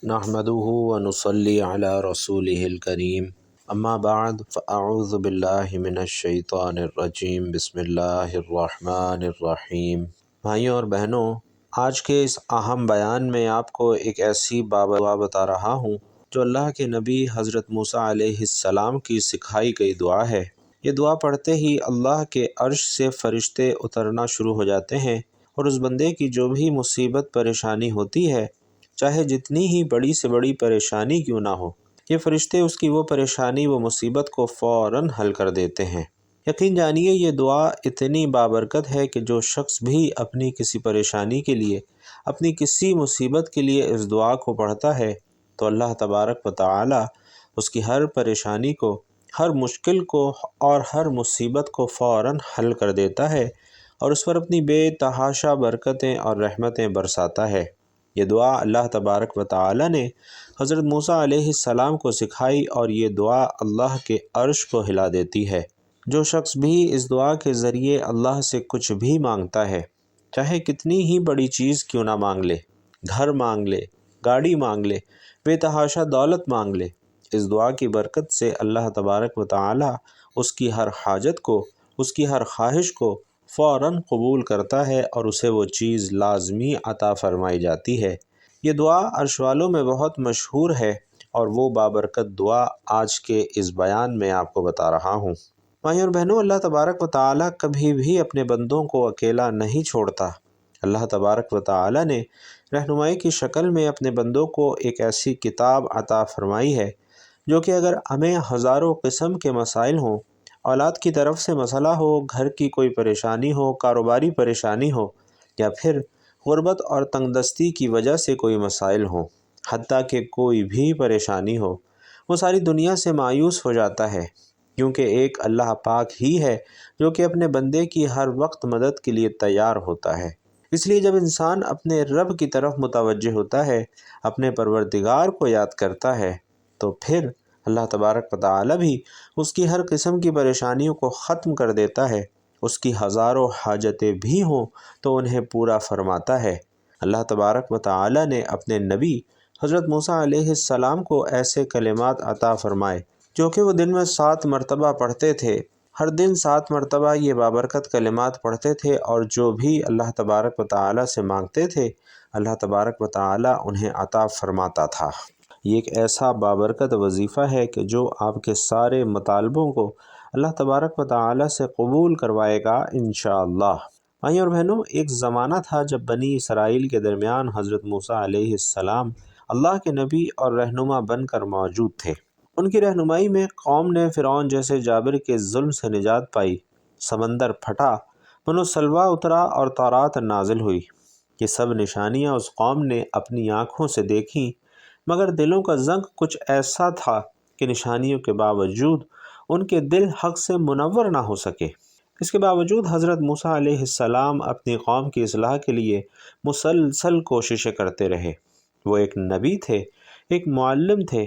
نحمده ونصلي على رسوله الكريم اما بعد فاعوذ باللہ من الشیطان الرجیم بسم اللہ الرحمن الرحیم۔ بھائیوں اور بہنوں، آج کے اس اہم بیان میں آپ کو ایک ایسی دعا بتا رہا ہوں جو اللہ کے نبی حضرت موسیٰ علیہ السلام کی سکھائی گئی دعا ہے۔ یہ دعا پڑھتے ہی اللہ کے عرش سے فرشتے اترنا شروع ہو جاتے ہیں اور اس بندے کی جو بھی مصیبت پریشانی ہوتی ہے، چاہے جتنی ہی بڑی سے بڑی پریشانی کیوں نہ ہو، یہ فرشتے اس کی وہ پریشانی و مصیبت کو فوراً حل کر دیتے ہیں۔ یقین جانیے یہ دعا اتنی بابرکت ہے کہ جو شخص بھی اپنی کسی پریشانی کے لیے، اپنی کسی مصیبت کے لیے اس دعا کو پڑھتا ہے تو اللہ تبارک و تعالی اس کی ہر پریشانی کو، ہر مشکل کو اور ہر مصیبت کو فوراً حل کر دیتا ہے اور اس پر اپنی بے تحاشا برکتیں اور رحمتیں برساتا ہے۔ یہ دعا اللہ تبارک و تعالی نے حضرت موسیٰ علیہ السلام کو سکھائی اور یہ دعا اللہ کے عرش کو ہلا دیتی ہے۔ جو شخص بھی اس دعا کے ذریعے اللہ سے کچھ بھی مانگتا ہے، چاہے کتنی ہی بڑی چیز کیوں نہ مانگ لے، گھر مانگ لے، گاڑی مانگ لے، بے تحاشا دولت مانگ لے، اس دعا کی برکت سے اللہ تبارک و تعالی اس کی ہر حاجت کو، اس کی ہر خواہش کو فوراً قبول کرتا ہے اور اسے وہ چیز لازمی عطا فرمائی جاتی ہے۔ یہ دعا عرش والوں میں بہت مشہور ہے اور وہ بابرکت دعا آج کے اس بیان میں آپ کو بتا رہا ہوں۔ بھائیوں اور بہنوں، اللہ تبارک و تعالی کبھی بھی اپنے بندوں کو اکیلا نہیں چھوڑتا۔ اللہ تبارک و تعالی نے رہنمائی کی شکل میں اپنے بندوں کو ایک ایسی کتاب عطا فرمائی ہے جو کہ اگر ہمیں ہزاروں قسم کے مسائل ہوں، اولاد کی طرف سے مسئلہ ہو، گھر کی کوئی پریشانی ہو، کاروباری پریشانی ہو، یا پھر غربت اور تنگ دستی کی وجہ سے کوئی مسائل ہوں، حتیٰ کہ کوئی بھی پریشانی ہو، وہ ساری دنیا سے مایوس ہو جاتا ہے، کیونکہ ایک اللہ پاک ہی ہے جو کہ اپنے بندے کی ہر وقت مدد کے لیے تیار ہوتا ہے۔ اس لیے جب انسان اپنے رب کی طرف متوجہ ہوتا ہے، اپنے پروردگار کو یاد کرتا ہے، تو پھر اللہ تبارک و تعالی بھی اس کی ہر قسم کی پریشانیوں کو ختم کر دیتا ہے۔ اس کی ہزاروں حاجتیں بھی ہوں تو انہیں پورا فرماتا ہے۔ اللہ تبارک و تعالی نے اپنے نبی حضرت موسیٰ علیہ السلام کو ایسے کلمات عطا فرمائے جو کہ وہ دن میں 7 مرتبہ پڑھتے تھے۔ ہر دن 7 مرتبہ یہ بابرکت کلمات پڑھتے تھے اور جو بھی اللہ تبارک و تعالی سے مانگتے تھے، اللہ تبارک و تعالی انہیں عطا فرماتا تھا۔ یہ ایک ایسا بابرکت وظیفہ ہے کہ جو آپ کے سارے مطالبوں کو اللہ تبارک و تعالی سے قبول کروائے گا انشاءاللہ۔ بھائیوں اور بہنوں، ایک زمانہ تھا جب بنی اسرائیل کے درمیان حضرت موسیٰ علیہ السلام اللہ کے نبی اور رہنما بن کر موجود تھے۔ ان کی رہنمائی میں قوم نے فرعون جیسے جابر کے ظلم سے نجات پائی، سمندر پھٹا، بنو سلویٰ اترا اور تورات نازل ہوئی۔ یہ سب نشانیاں اس قوم نے اپنی آنکھوں سے دیکھیں، مگر دلوں کا زنگ کچھ ایسا تھا کہ نشانیوں کے باوجود ان کے دل حق سے منور نہ ہو سکے۔ اس کے باوجود حضرت موسیٰ علیہ السلام اپنی قوم کی اصلاح کے لیے مسلسل کوششیں کرتے رہے۔ وہ ایک نبی تھے، ایک معلم تھے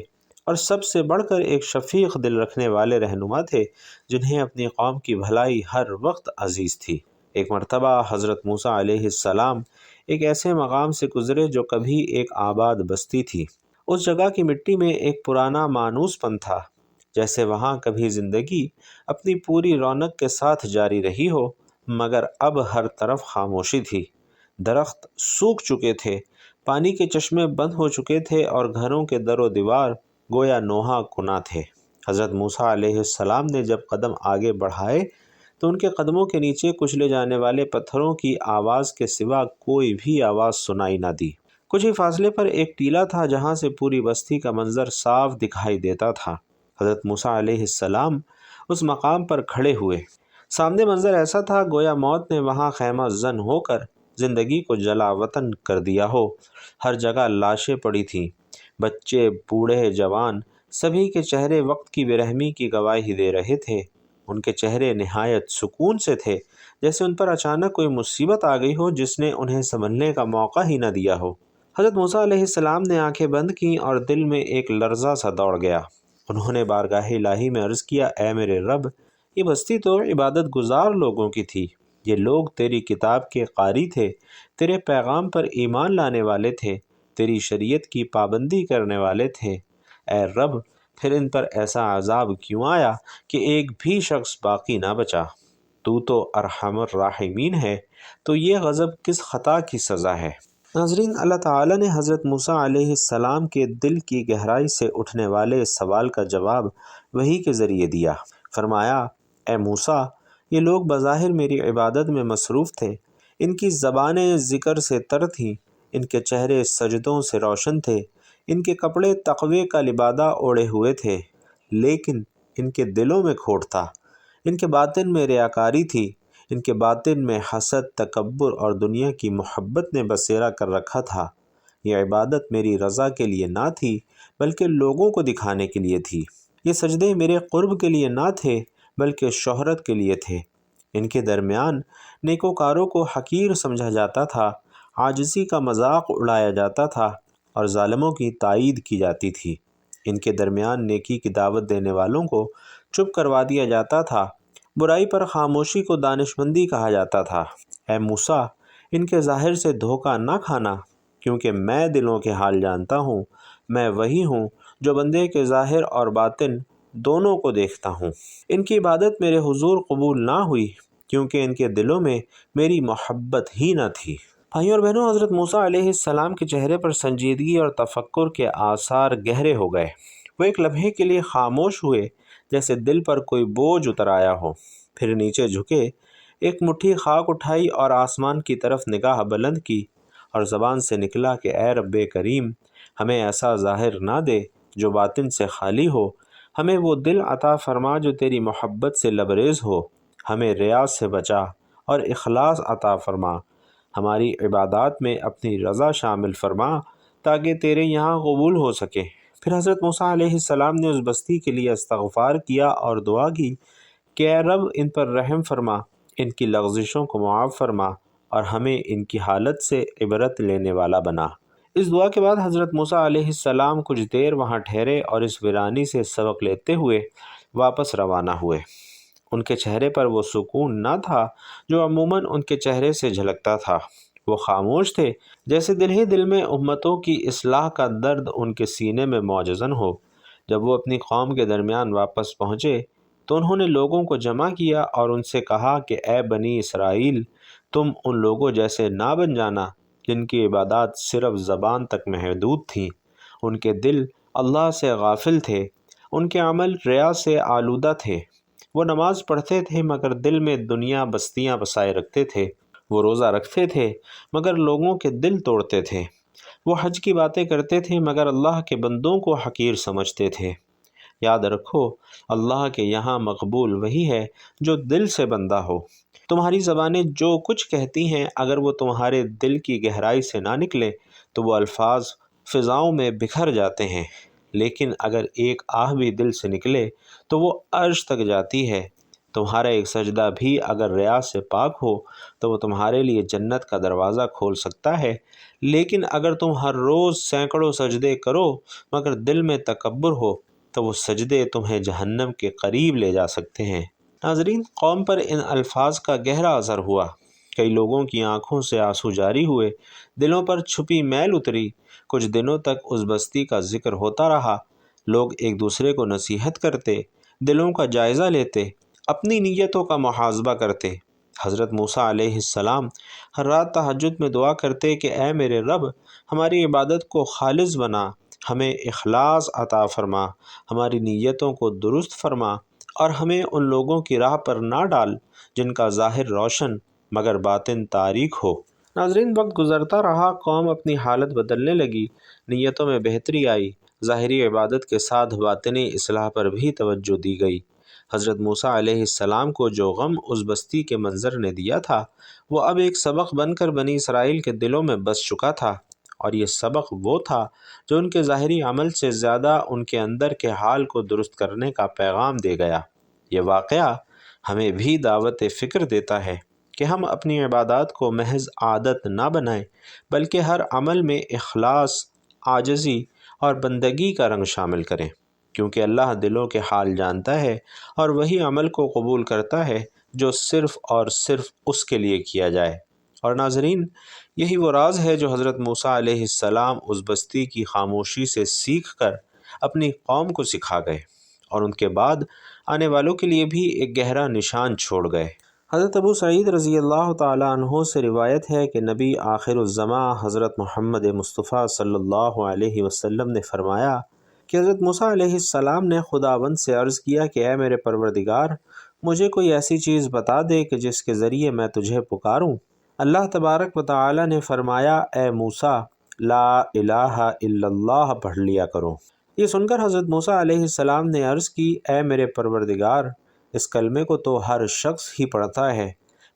اور سب سے بڑھ کر ایک شفیق دل رکھنے والے رہنما تھے جنہیں اپنی قوم کی بھلائی ہر وقت عزیز تھی۔ ایک مرتبہ حضرت موسیٰ علیہ السلام ایک ایسے مقام سے گزرے جو کبھی ایک آباد بستی تھی۔ اس جگہ کی مٹی میں ایک پرانا مانوس پن تھا، جیسے وہاں کبھی زندگی اپنی پوری رونق کے ساتھ جاری رہی ہو، مگر اب ہر طرف خاموشی تھی۔ درخت سوکھ چکے تھے، پانی کے چشمے بند ہو چکے تھے اور گھروں کے در و دیوار گویا نوحہ کنا تھے۔ حضرت موسیٰ علیہ السلام نے جب قدم آگے بڑھائے تو ان کے قدموں کے نیچے کچلے جانے والے پتھروں کی آواز کے سوا کوئی بھی آواز سنائی نہ دی۔ کچھ ہی فاصلے پر ایک ٹیلہ تھا جہاں سے پوری بستی کا منظر صاف دکھائی دیتا تھا۔ حضرت موسیٰ علیہ السلام اس مقام پر کھڑے ہوئے۔ سامنے منظر ایسا تھا گویا موت نے وہاں خیمہ زن ہو کر زندگی کو جلا وطن کر دیا ہو۔ ہر جگہ لاشیں پڑی تھیں، بچے، بوڑھے، جوان، سبھی کے چہرے وقت کی بے رحمی کی گواہی دے رہے تھے۔ ان کے چہرے نہایت سکون سے تھے، جیسے ان پر اچانک کوئی مصیبت آ گئی ہو جس نے انہیں سنبھلنے کا موقع ہی نہ دیا ہو۔ حضرت موسیٰ علیہ السلام نے آنکھیں بند کیں اور دل میں ایک لرزہ سا دوڑ گیا۔ انہوں نے بارگاہ الہی میں عرض کیا، اے میرے رب، یہ بستی تو عبادت گزار لوگوں کی تھی، یہ لوگ تیری کتاب کے قاری تھے، تیرے پیغام پر ایمان لانے والے تھے، تیری شریعت کی پابندی کرنے والے تھے۔ اے رب، پھر ان پر ایسا عذاب کیوں آیا کہ ایک بھی شخص باقی نہ بچا؟ تو ارحم الراحمین ہے، تو یہ غضب کس خطا کی سزا ہے؟ ناظرین، اللہ تعالیٰ نے حضرت موسیٰ علیہ السلام کے دل کی گہرائی سے اٹھنے والے اس سوال کا جواب وحی کے ذریعے دیا۔ فرمایا، اے موسیٰ، یہ لوگ بظاہر میری عبادت میں مصروف تھے، ان کی زبانیں ذکر سے تر تھیں، ان کے چہرے سجدوں سے روشن تھے، ان کے کپڑے تقوی کا لبادہ اوڑھے ہوئے تھے، لیکن ان کے دلوں میں کھوٹ تھا، ان کے باطن میں ریاکاری تھی، ان کے باطن میں حسد، تکبر اور دنیا کی محبت نے بسیرا کر رکھا تھا۔ یہ عبادت میری رضا کے لیے نہ تھی بلکہ لوگوں کو دکھانے کے لیے تھی۔ یہ سجدے میرے قرب کے لیے نہ تھے بلکہ شہرت کے لیے تھے۔ ان کے درمیان نیکوکاروں کو حقیر سمجھا جاتا تھا، عاجزی کا مذاق اڑایا جاتا تھا اور ظالموں کی تائید کی جاتی تھی۔ ان کے درمیان نیکی کی دعوت دینے والوں کو چپ کروا دیا جاتا تھا، برائی پر خاموشی کو دانشمندی کہا جاتا تھا۔ اے موسیٰ، ان کے ظاہر سے دھوکہ نہ کھانا، کیونکہ میں دلوں کے حال جانتا ہوں۔ میں وہی ہوں جو بندے کے ظاہر اور باطن دونوں کو دیکھتا ہوں۔ ان کی عبادت میرے حضور قبول نہ ہوئی کیونکہ ان کے دلوں میں میری محبت ہی نہ تھی۔ بھائیوں اور بہنوں، حضرت موسیٰ علیہ السلام کے چہرے پر سنجیدگی اور تفکر کے آثار گہرے ہو گئے۔ وہ ایک لمحے کے لیے خاموش ہوئے، جیسے دل پر کوئی بوجھ اتر آیا ہو۔ پھر نیچے جھکے، ایک مٹھی خاک اٹھائی اور آسمان کی طرف نگاہ بلند کی، اور زبان سے نکلا کہ اے رب کریم، ہمیں ایسا ظاہر نہ دے جو باطن سے خالی ہو، ہمیں وہ دل عطا فرما جو تیری محبت سے لبریز ہو، ہمیں ریا سے بچا اور اخلاص عطا فرما، ہماری عبادات میں اپنی رضا شامل فرما تاکہ تیرے یہاں قبول ہو سکے۔ پھر حضرت موسیٰ علیہ السلام نے اس بستی کے لیے استغفار کیا اور دعا کی کہ اے رب، ان پر رحم فرما، ان کی لغزشوں کو معاف فرما اور ہمیں ان کی حالت سے عبرت لینے والا بنا۔ اس دعا کے بعد حضرت موسیٰ علیہ السلام کچھ دیر وہاں ٹھہرے اور اس ویرانی سے سبق لیتے ہوئے واپس روانہ ہوئے۔ ان کے چہرے پر وہ سکون نہ تھا جو عموماً ان کے چہرے سے جھلکتا تھا۔ وہ خاموش تھے، جیسے دل ہی دل میں امتوں کی اصلاح کا درد ان کے سینے میں معجزن ہو۔ جب وہ اپنی قوم کے درمیان واپس پہنچے تو انہوں نے لوگوں کو جمع کیا اور ان سے کہا کہ اے بنی اسرائیل، تم ان لوگوں جیسے نہ بن جانا جن کی عبادات صرف زبان تک محدود تھیں۔ ان کے دل اللہ سے غافل تھے، ان کے عمل ریا سے آلودہ تھے۔ وہ نماز پڑھتے تھے مگر دل میں دنیا بستیاں بسائے رکھتے تھے۔ وہ روزہ رکھتے تھے مگر لوگوں کے دل توڑتے تھے۔ وہ حج کی باتیں کرتے تھے مگر اللہ کے بندوں کو حقیر سمجھتے تھے۔ یاد رکھو، اللہ کے یہاں مقبول وہی ہے جو دل سے بندہ ہو۔ تمہاری زبانیں جو کچھ کہتی ہیں، اگر وہ تمہارے دل کی گہرائی سے نہ نکلے تو وہ الفاظ فضاؤں میں بکھر جاتے ہیں، لیکن اگر ایک آہ بھی دل سے نکلے تو وہ عرش تک جاتی ہے۔ تمہارا ایک سجدہ بھی اگر ریا سے پاک ہو تو وہ تمہارے لیے جنت کا دروازہ کھول سکتا ہے، لیکن اگر تم ہر روز سینکڑوں سجدے کرو مگر دل میں تکبر ہو تو وہ سجدے تمہیں جہنم کے قریب لے جا سکتے ہیں۔ ناظرین، قوم پر ان الفاظ کا گہرا اثر ہوا۔ کئی لوگوں کی آنکھوں سے آنسو جاری ہوئے، دلوں پر چھپی میل اتری۔ کچھ دنوں تک اس بستی کا ذکر ہوتا رہا۔ لوگ ایک دوسرے کو نصیحت کرتے، دلوں کا جائزہ لیتے، اپنی نیتوں کا محاسبہ کرتے۔ حضرت موسیٰ علیہ السلام ہر رات تہجد میں دعا کرتے کہ اے میرے رب، ہماری عبادت کو خالص بنا، ہمیں اخلاص عطا فرما، ہماری نیتوں کو درست فرما اور ہمیں ان لوگوں کی راہ پر نہ ڈال جن کا ظاہر روشن مگر باطن تاریک ہو۔ ناظرین، وقت گزرتا رہا، قوم اپنی حالت بدلنے لگی، نیتوں میں بہتری آئی، ظاہری عبادت کے ساتھ باطنی اصلاح پر بھی توجہ دی گئی۔ حضرت موسیٰ علیہ السلام کو جو غم اس بستی کے منظر نے دیا تھا، وہ اب ایک سبق بن کر بنی اسرائیل کے دلوں میں بس چکا تھا، اور یہ سبق وہ تھا جو ان کے ظاہری عمل سے زیادہ ان کے اندر کے حال کو درست کرنے کا پیغام دے گیا۔ یہ واقعہ ہمیں بھی دعوت فکر دیتا ہے کہ ہم اپنی عبادات کو محض عادت نہ بنائیں بلکہ ہر عمل میں اخلاص، عاجزی اور بندگی کا رنگ شامل کریں، کیونکہ اللہ دلوں کے حال جانتا ہے اور وہی عمل کو قبول کرتا ہے جو صرف اور صرف اس کے لیے کیا جائے۔ اور ناظرین، یہی وہ راز ہے جو حضرت موسیٰ علیہ السلام اس بستی کی خاموشی سے سیکھ کر اپنی قوم کو سکھا گئے اور ان کے بعد آنے والوں کے لیے بھی ایک گہرا نشان چھوڑ گئے۔ حضرت ابو سعید رضی اللہ تعالیٰ عنہ سے روایت ہے کہ نبی آخر الزماں حضرت محمد مصطفیٰ صلی اللہ علیہ وسلم نے فرمایا کہ حضرت موسیٰ علیہ السلام نے خداوند سے عرض کیا کہ اے میرے پروردگار، مجھے کوئی ایسی چیز بتا دے کہ جس کے ذریعے میں تجھے پکاروں۔ اللہ تبارک و تعالی نے فرمایا، اے موسیٰ، لا الہ الا اللہ پڑھ لیا کرو۔ یہ سن کر حضرت موسیٰ علیہ السلام نے عرض کی، اے میرے پروردگار، اس کلمے کو تو ہر شخص ہی پڑھتا ہے،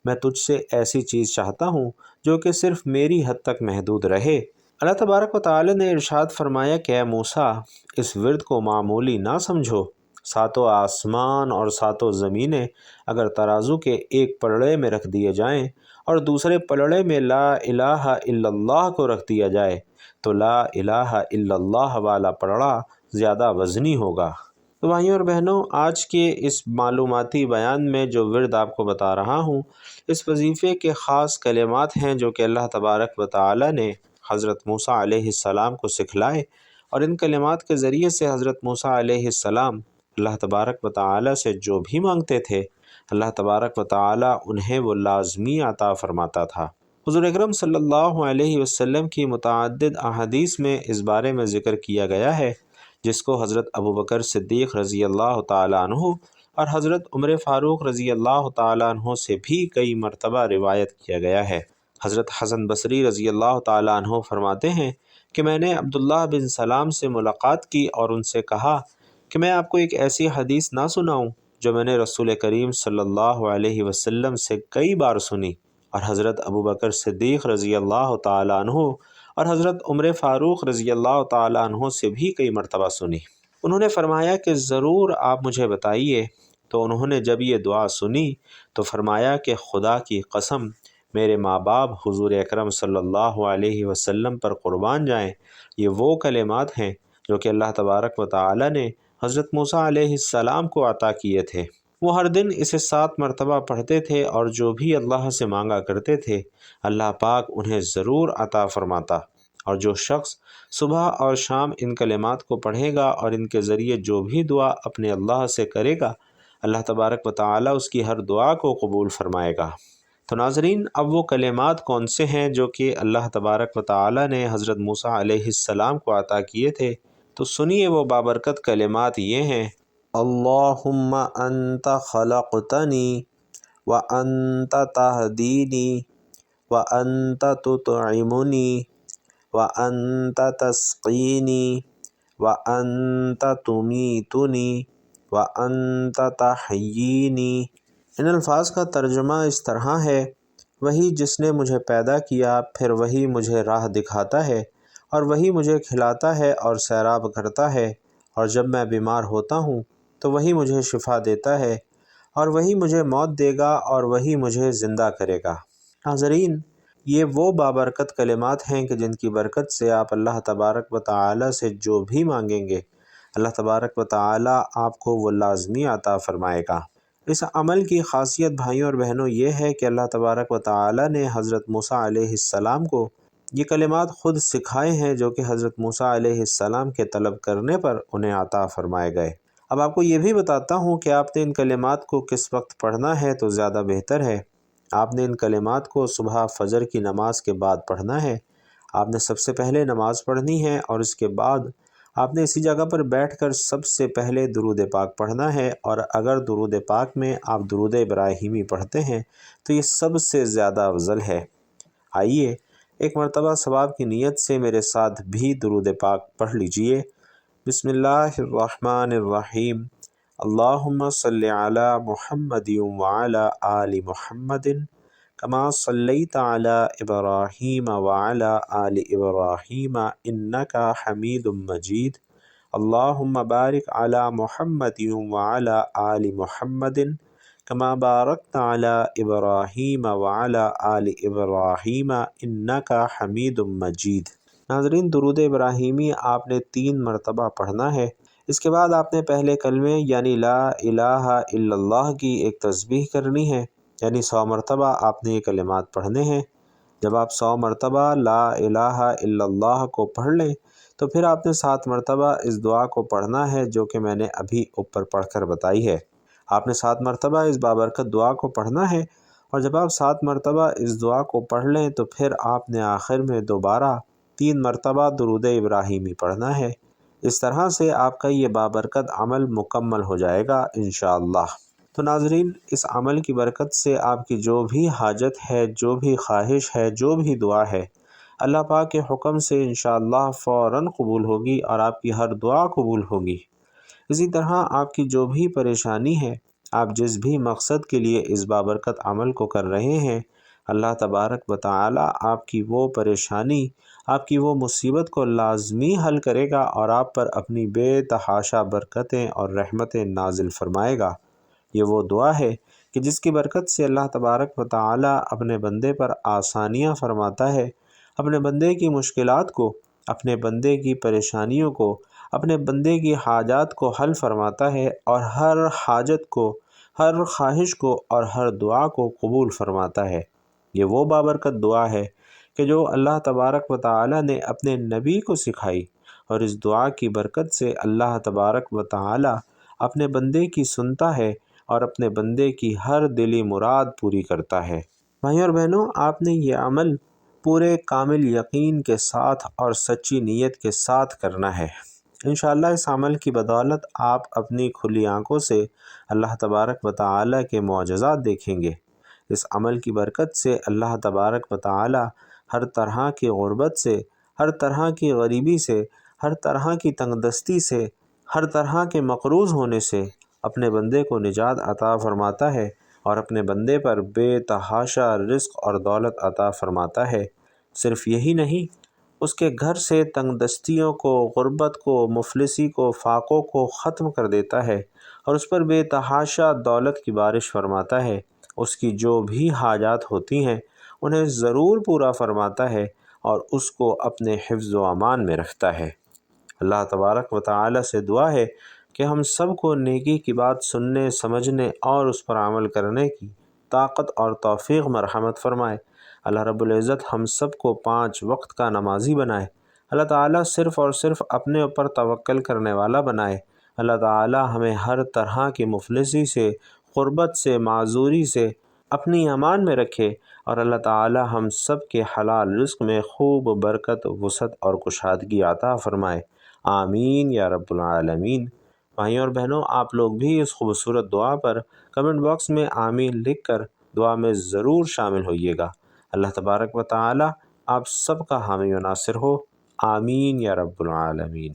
میں تجھ سے ایسی چیز چاہتا ہوں جو کہ صرف میری حد تک محدود رہے۔ اللہ تبارک و تعالی نے ارشاد فرمایا کہ اے موسیٰ، اس ورد کو معمولی نہ سمجھو، ساتوں آسمان اور ساتوں زمینیں اگر ترازو کے ایک پلڑے میں رکھ دیے جائیں اور دوسرے پلڑے میں لا الہ الا اللہ کو رکھ دیا جائے تو لا الہ الا اللہ والا پلڑا زیادہ وزنی ہوگا۔ تو بھائیوں اور بہنوں، آج کے اس معلوماتی بیان میں جو ورد آپ کو بتا رہا ہوں، اس وظیفے کے خاص کلمات ہیں جو کہ اللہ تبارک و تعالی نے حضرت موسیٰ علیہ السلام کو سکھلائے، اور ان کلمات کے ذریعے سے حضرت موسیٰ علیہ السلام اللہ تبارک و تعالی سے جو بھی مانگتے تھے، اللہ تبارک و تعالی انہیں وہ لازمی عطا فرماتا تھا۔ حضور اکرم صلی اللہ علیہ وسلم کی متعدد احادیث میں اس بارے میں ذکر کیا گیا ہے، جس کو حضرت ابوبکر صدیق رضی اللہ تعالیٰ عنہ اور حضرت عمر فاروق رضی اللہ تعالیٰ عنہ سے بھی کئی مرتبہ روایت کیا گیا ہے۔ حضرت حسن بصری رضی اللہ تعالیٰ عنہ فرماتے ہیں کہ میں نے عبداللہ بن سلام سے ملاقات کی اور ان سے کہا کہ میں آپ کو ایک ایسی حدیث نہ سناؤں جو میں نے رسول کریم صلی اللہ علیہ وسلم سے کئی بار سنی، اور حضرت ابوبکر صدیق رضی اللہ تعالیٰ عنہ اور حضرت عمر فاروق رضی اللہ تعالیٰ عنہ سے بھی کئی مرتبہ سنی۔ انہوں نے فرمایا کہ ضرور آپ مجھے بتائیے۔ تو انہوں نے جب یہ دعا سنی تو فرمایا کہ خدا کی قسم، میرے ماں باپ حضور اکرم صلی اللہ علیہ وسلم پر قربان جائیں، یہ وہ کلمات ہیں جو کہ اللہ تبارک و تعالی نے حضرت موسیٰ علیہ السلام کو عطا کیے تھے۔ وہ ہر دن اسے 7 مرتبہ پڑھتے تھے اور جو بھی اللہ سے مانگا کرتے تھے اللہ پاک انہیں ضرور عطا فرماتا، اور جو شخص صبح اور شام ان کلمات کو پڑھے گا اور ان کے ذریعے جو بھی دعا اپنے اللہ سے کرے گا، اللہ تبارک و تعالی اس کی ہر دعا کو قبول فرمائے گا۔ تو ناظرین، اب وہ کلمات کون سے ہیں جو کہ اللہ تبارک و تعالی نے حضرت موسیٰ علیہ السلام کو عطا کیے تھے؟ تو سنیے وہ بابرکت کلمات یہ ہیں: اللہم انت خلقتنی وانت تہدینی وانت تطعمنی وانت تسقینی وانت تمیتنی وانت تحیینی۔ ان الفاظ کا ترجمہ اس طرح ہے: وہی جس نے مجھے پیدا کیا، پھر وہی مجھے راہ دکھاتا ہے، اور وہی مجھے کھلاتا ہے اور سیراب کرتا ہے، اور جب میں بیمار ہوتا ہوں تو وہی مجھے شفا دیتا ہے، اور وہی مجھے موت دے گا اور وہی مجھے زندہ کرے گا۔ ناظرین، یہ وہ بابرکت کلمات ہیں کہ جن کی برکت سے آپ اللہ تبارک و تعالی سے جو بھی مانگیں گے، اللہ تبارک و تعالی آپ کو وہ لازمی عطا فرمائے گا۔ اس عمل کی خاصیت بھائیوں اور بہنوں یہ ہے کہ اللہ تبارک و تعالی نے حضرت موسیٰ علیہ السلام کو یہ کلمات خود سکھائے ہیں جو کہ حضرت موسیٰ علیہ السلام کے طلب کرنے پر انہیں عطا فرمائے گئے۔ اب آپ کو یہ بھی بتاتا ہوں کہ آپ نے ان کلمات کو کس وقت پڑھنا ہے تو زیادہ بہتر ہے۔ آپ نے ان کلمات کو صبح فجر کی نماز کے بعد پڑھنا ہے۔ آپ نے سب سے پہلے نماز پڑھنی ہے اور اس کے بعد آپ نے اسی جگہ پر بیٹھ کر سب سے پہلے درود پاک پڑھنا ہے، اور اگر درود پاک میں آپ درود ابراہیمی پڑھتے ہیں تو یہ سب سے زیادہ افضل ہے۔ آئیے ایک مرتبہ ثواب کی نیت سے میرے ساتھ بھی درود پاک پڑھ لیجئے۔ بسم اللہ الرحمن الرحیم۔ اللہم صلی علی محمد وعلی آل محمد کما صلیت علی ابراہیم وعلی آل ابراہیم انکا حمید مجید۔ اللہم بارک علی محمد وعلی آل محمد کما بارکت علی ابراہیم وعلی آل ابراہیم انکا حمید مجید۔ ناظرین، درود ابراہیمی آپ نے 3 مرتبہ پڑھنا ہے۔ اس کے بعد آپ نے پہلے کلمے یعنی لا الہ الا اللہ کی ایک تسبیح کرنی ہے، یعنی 100 مرتبہ آپ نے یہ کلمات پڑھنے ہیں۔ جب آپ 100 مرتبہ لا الہ الا اللہ کو پڑھ لیں تو پھر آپ نے 7 مرتبہ اس دعا کو پڑھنا ہے جو کہ میں نے ابھی اوپر پڑھ کر بتائی ہے۔ آپ نے 7 مرتبہ اس بابرکت دعا کو پڑھنا ہے، اور جب آپ 7 مرتبہ اس دعا کو پڑھ لیں تو پھر آپ نے آخر میں دوبارہ 3 مرتبہ درود ابراہیمی پڑھنا ہے۔ اس طرح سے آپ کا یہ بابرکت عمل مکمل ہو جائے گا انشاءاللہ۔ تو ناظرین، اس عمل کی برکت سے آپ کی جو بھی حاجت ہے، جو بھی خواہش ہے، جو بھی دعا ہے، اللہ پاک کے حکم سے انشاءاللہ فوراً قبول ہوگی اور آپ کی ہر دعا قبول ہوگی۔ اسی طرح آپ کی جو بھی پریشانی ہے، آپ جس بھی مقصد کے لیے اس بابرکت عمل کو کر رہے ہیں، اللہ تبارک و تعالی آپ کی وہ پریشانی، آپ کی وہ مصیبت کو لازمی حل کرے گا اور آپ پر اپنی بے تحاشا برکتیں اور رحمتیں نازل فرمائے گا۔ یہ وہ دعا ہے کہ جس کی برکت سے اللہ تبارک و تعالی اپنے بندے پر آسانیاں فرماتا ہے، اپنے بندے کی مشکلات کو، اپنے بندے کی پریشانیوں کو، اپنے بندے کی حاجات کو حل فرماتا ہے، اور ہر حاجت کو، ہر خواہش کو اور ہر دعا کو قبول فرماتا ہے۔ یہ وہ بابرکت دعا ہے کہ جو اللہ تبارک و تعالی نے اپنے نبی کو سکھائی، اور اس دعا کی برکت سے اللہ تبارک و تعالی اپنے بندے کی سنتا ہے اور اپنے بندے کی ہر دلی مراد پوری کرتا ہے۔ بھائیوں اور بہنوں، آپ نے یہ عمل پورے کامل یقین کے ساتھ اور سچی نیت کے ساتھ کرنا ہے۔ انشاءاللہ اس عمل کی بدولت آپ اپنی کھلی آنکھوں سے اللہ تبارک و تعالی کے معجزات دیکھیں گے۔ اس عمل کی برکت سے اللہ تبارک و تعالی ہر طرح کی غربت سے، ہر طرح کی غریبی سے، ہر طرح کی تنگ دستی سے، ہر طرح کے مقروض ہونے سے اپنے بندے کو نجات عطا فرماتا ہے، اور اپنے بندے پر بے تحاشا رزق اور دولت عطا فرماتا ہے۔ صرف یہی نہیں، اس کے گھر سے تنگ دستیوں کو، غربت کو، مفلسی کو، فاقوں کو ختم کر دیتا ہے، اور اس پر بے تحاشا دولت کی بارش فرماتا ہے۔ اس کی جو بھی حاجات ہوتی ہیں انہیں ضرور پورا فرماتا ہے، اور اس کو اپنے حفظ و امان میں رکھتا ہے۔ اللہ تبارک و تعالی سے دعا ہے کہ ہم سب کو نیکی کی بات سننے، سمجھنے اور اس پر عمل کرنے کی طاقت اور توفیق مرحمت فرمائے۔ اللہ رب العزت ہم سب کو 5 وقت کا نمازی بنائے۔ اللہ تعالیٰ صرف اور صرف اپنے اوپر توکل کرنے والا بنائے۔ اللہ تعالیٰ ہمیں ہر طرح کی مفلسی سے، غربت سے، معذوری سے اپنی امان میں رکھے، اور اللہ تعالیٰ ہم سب کے حلال رزق میں خوب برکت، وسعت اور کشادگی عطا فرمائے۔ آمین یا رب العالمین۔ بھائیوں اور بہنوں، آپ لوگ بھی اس خوبصورت دعا پر کمنٹ باکس میں آمین لکھ کر دعا میں ضرور شامل ہوئیے گا۔ اللہ تبارک و تعالی آپ سب کا حامی و ناصر ہو۔ آمین یا رب العالمین۔